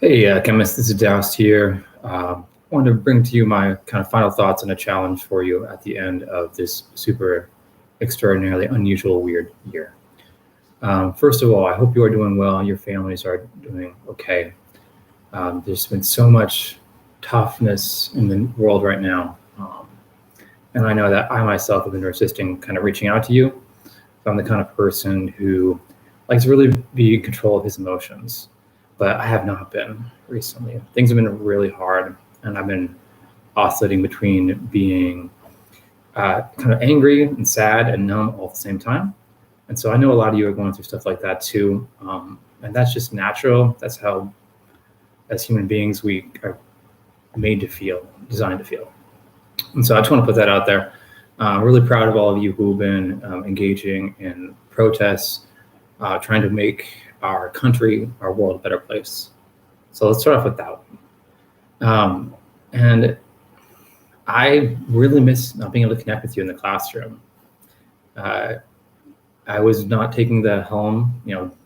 Hey, chemist, this is Doust here. I wanted to bring to you my kind of final thoughts and a challenge for you at the end of this super extraordinarily unusual, weird year. First of all, I hope you are doing well. Your families are doing okay. There's been so much toughness in the world right now. And I know that I myself have been resisting kind of reaching out to you. I'm the kind of person who likes to really be in control of his emotions, but I have not been recently. Things have been really hard, and I've been oscillating between being kind of angry and sad and numb all at the same time. And so I know a lot of you are going through stuff like that too, and that's just natural. That's how, as human beings, we are made to feel, designed to feel. And so I just want to put that out there. I'm really proud of all of you who've been engaging in protests, trying to make our country, our world a better place. So let's start off with that one. And I really miss not being able to connect with you in the classroom. I was not taking the helm,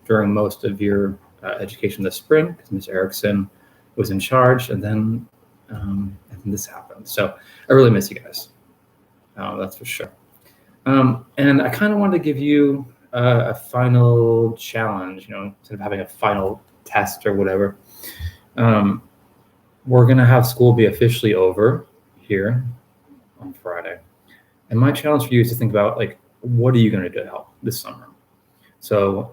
during most of your education this spring because Ms. Erickson was in charge, and then this happened. So I really miss you guys. That's for sure. And I kind of wanted to give you a final challenge, instead of having a final test or whatever. We're going to have school be officially over here on Friday. And my challenge for you is to think about, what are you going to do to help this summer? So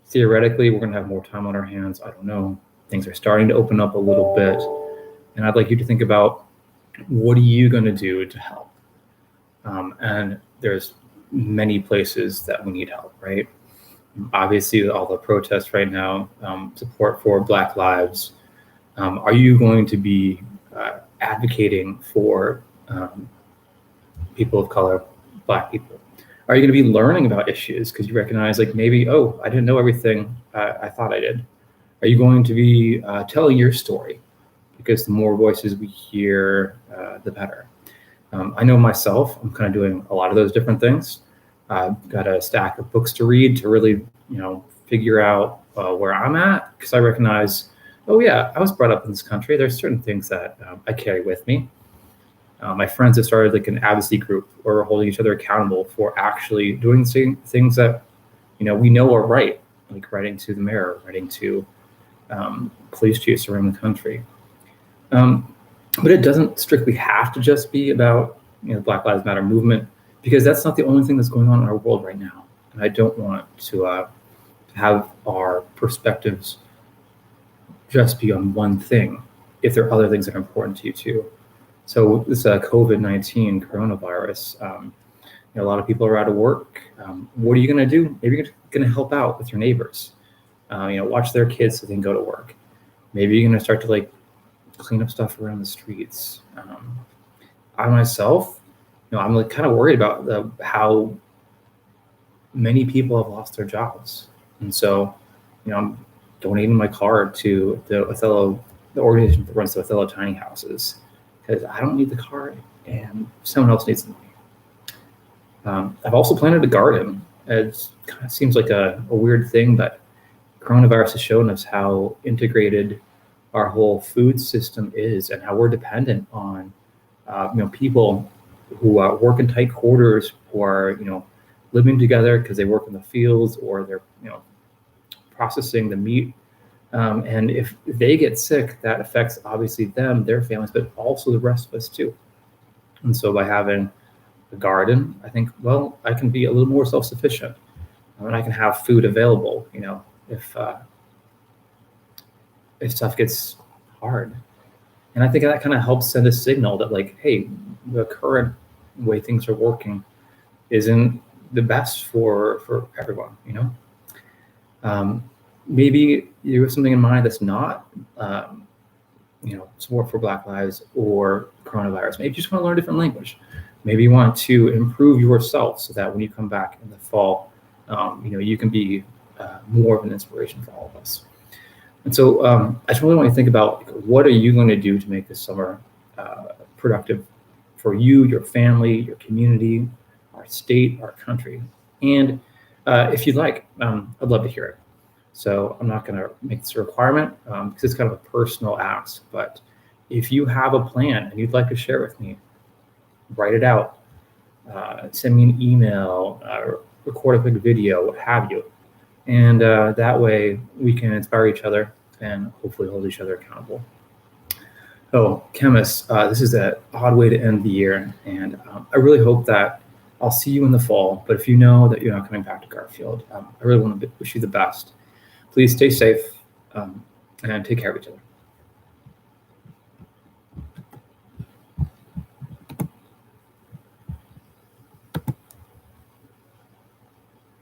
theoretically, we're going to have more time on our hands. I don't know. Things are starting to open up a little bit. And I'd like you to think about, what are you going to do to help? And there's many places that we need help, right? Obviously, all the protests right now, support for Black lives. Are you going to be advocating for people of color, Black people? Are you going to be learning about issues because you recognize, maybe, oh, I didn't know everything I thought I did? Are you going to be telling your story? Because the more voices we hear, the better. I know myself, I'm kind of doing a lot of those different things. I've got a stack of books to read to really, figure out where I'm at, because I recognize, oh yeah, I was brought up in this country. There's certain things that I carry with me. My friends have started an advocacy group where we're holding each other accountable for actually doing things that, we know are right, like writing to the mayor, writing to police chiefs around the country. But it doesn't strictly have to just be about the Black Lives Matter movement, because that's not the only thing that's going on in our world right now. And I don't want to have our perspectives just be on one thing if there are other things that are important to you too. So this COVID-19 coronavirus, a lot of people are out of work. What are you going to do? Maybe you're going to help out with your neighbors. Watch their kids so they can go to work. Maybe you're going to start to clean up stuff around the streets. I myself, I'm kind of worried about how many people have lost their jobs, and so I'm donating my car to the organization that runs the Othello tiny houses, because I don't need the car and someone else needs the money. I've also planted a garden. It kind of seems like a weird thing, but coronavirus has shown us how integrated our whole food system is, and how we're dependent on people who work in tight quarters, who are living together because they work in the fields, or they're processing the meat. And if they get sick, that affects obviously them, their families, but also the rest of us too. And so by having a garden, I think, well, I can be a little more self-sufficient, and I can have food available, if stuff gets hard. And I think that kind of helps send a signal that hey, the current way things are working isn't the best for everyone, maybe you have something in mind that's not, support for Black lives or coronavirus. Maybe you just want to learn a different language. Maybe you want to improve yourself so that when you come back in the fall, you can be more of an inspiration for all of us. And so I just really want you to think about, what are you going to do to make this summer productive for you, your family, your community, our state, our country. And if you'd like, I'd love to hear it. So I'm not going to make this a requirement because it's kind of a personal ask. But if you have a plan and you'd like to share with me, write it out, send me an email, record a quick video, what have you. And that way we can inspire each other and hopefully hold each other accountable. So chemists, this is an odd way to end the year. And I really hope that I'll see you in the fall. But if you know that you're not coming back to Garfield, I really want to wish you the best. Please stay safe and take care of each other.